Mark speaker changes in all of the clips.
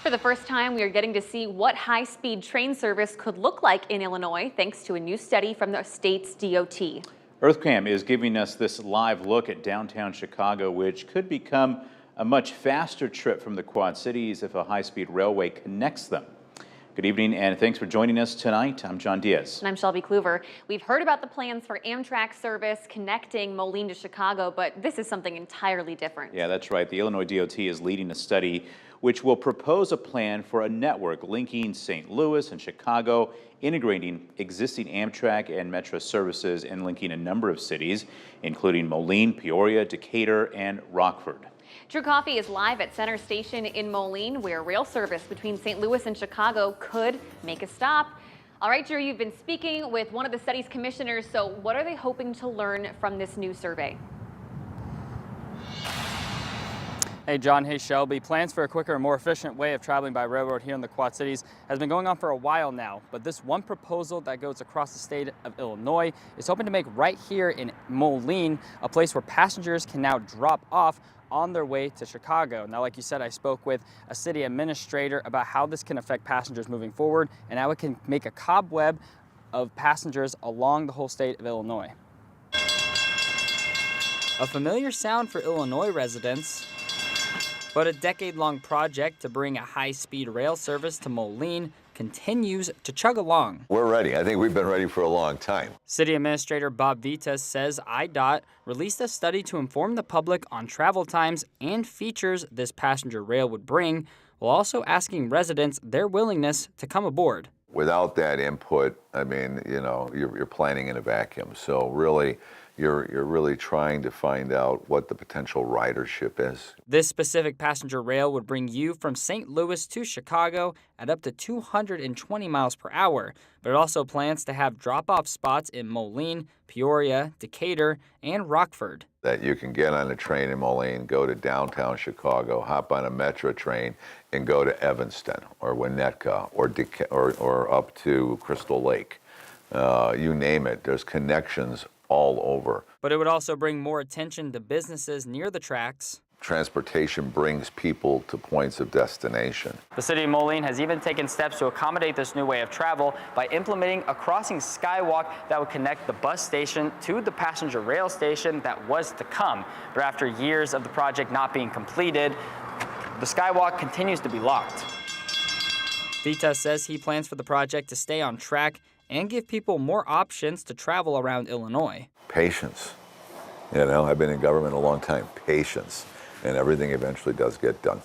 Speaker 1: For the first time, we are getting to see what high-speed train service could look like in Illinois, thanks to a new study from the state's DOT.
Speaker 2: EarthCam is giving us this live look at downtown Chicago, which could become a much faster trip from the Quad Cities if a high-speed railway connects them. Good evening, and thanks for joining us tonight. I'm John Diaz.
Speaker 1: And I'm Shelby Kluver. We've heard about the plans for Amtrak service connecting Moline to Chicago, but this is something entirely different.
Speaker 2: Yeah, that's right. The Illinois DOT is leading a study which will propose a plan for a network linking St. Louis and Chicago, integrating existing Amtrak and Metro services and linking a number of cities, including Moline, Peoria, Decatur, and Rockford.
Speaker 1: Drew Coffey is live at Center Station in Moline, where rail service between St. Louis and Chicago could make a stop. All right, Drew, you've been speaking with one of the study's commissioners, so what are they hoping to learn from this new survey?
Speaker 3: Hey John, hey Shelby. Plans for a quicker and more efficient way of traveling by railroad here in the Quad Cities has been going on for a while now, but this one proposal that goes across the state of Illinois is hoping to make right here in Moline a place where passengers can now drop off on their way to Chicago. Now, like you said, I spoke with a city administrator about how this can affect passengers moving forward and how it can make a cobweb of passengers along the whole state of Illinois. A familiar sound for Illinois residents, but a decade-long project to bring a high-speed rail service to Moline continues to chug along.
Speaker 4: We're ready. I think we've been ready for a long time.
Speaker 3: City Administrator Bob Vitas says IDOT released a study to inform the public on travel times and features this passenger rail would bring, while also asking residents their willingness to come aboard.
Speaker 4: Without that input, I mean, you're planning in a vacuum. So really, you're really trying to find out what the potential ridership is.
Speaker 3: This specific passenger rail would bring you from St. Louis to Chicago at up to 220 miles per hour, but it also plans to have drop-off spots in Moline, Peoria, Decatur, and Rockford.
Speaker 4: That you can get on a train in Moline, go to downtown Chicago, hop on a Metro train, and go to Evanston or Winnetka or up to Crystal Lake. You name it, there's connections all over.
Speaker 3: But it would also bring more attention to businesses near the tracks.
Speaker 4: Transportation brings people to points of destination.
Speaker 3: The city of Moline has even taken steps to accommodate this new way of travel by implementing a crossing skywalk that would connect the bus station to the passenger rail station that was to come. But after years of the project not being completed, the skywalk continues to be locked. Vitas says he plans for the project to stay on track and give people more options to travel around Illinois.
Speaker 4: Patience. I've been in government a long time. Patience. And everything eventually does get done.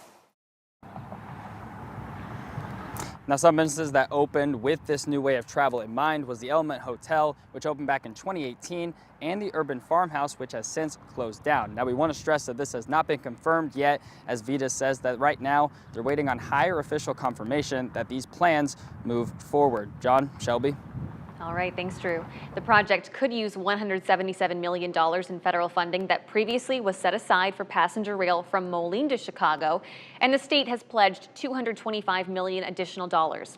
Speaker 3: Now, some businesses that opened with this new way of travel in mind was the Element Hotel, which opened back in 2018, and the Urban Farmhouse, which has since closed down. Now, we want to stress that this has not been confirmed yet, as Vitas says that right now they're waiting on higher official confirmation that these plans move forward. John, Shelby.
Speaker 1: All right, thanks, Drew. The project could use $177 million in federal funding that previously was set aside for passenger rail from Moline to Chicago, and the state has pledged $225 million additional dollars.